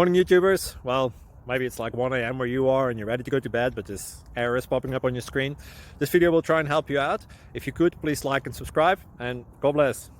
Morning YouTubers. Well, maybe it's like 1 a.m. where you are and you're ready to go to bed, but this error is popping up on your screen. This video will try and help you out. If you could, please like and subscribe, and God bless.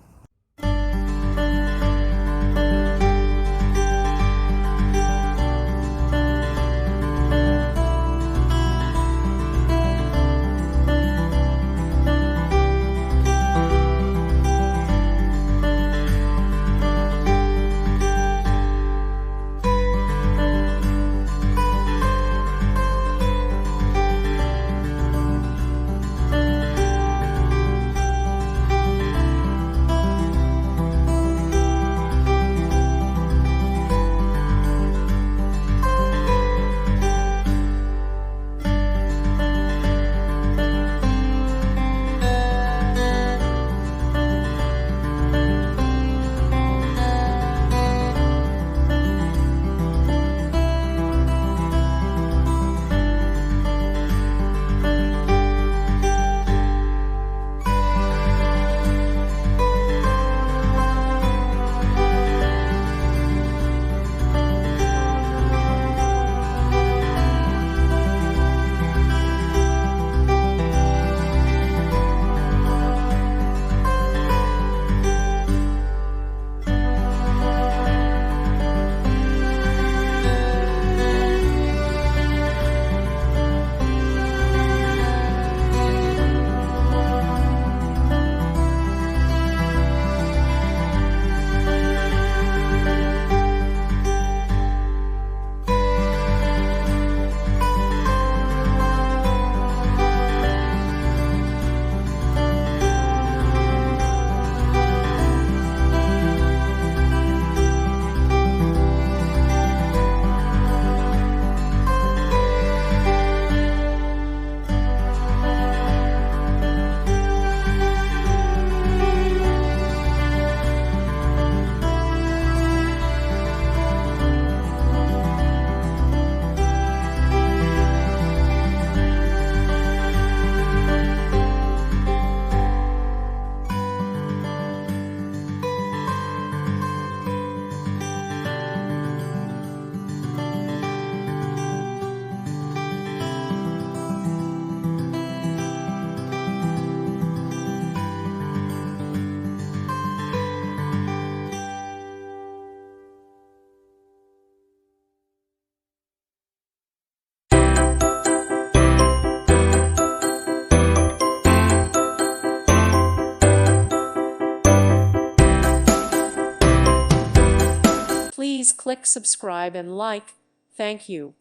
Please click subscribe and like. Thank you.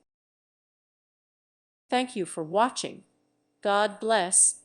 Thank you for watching. God bless.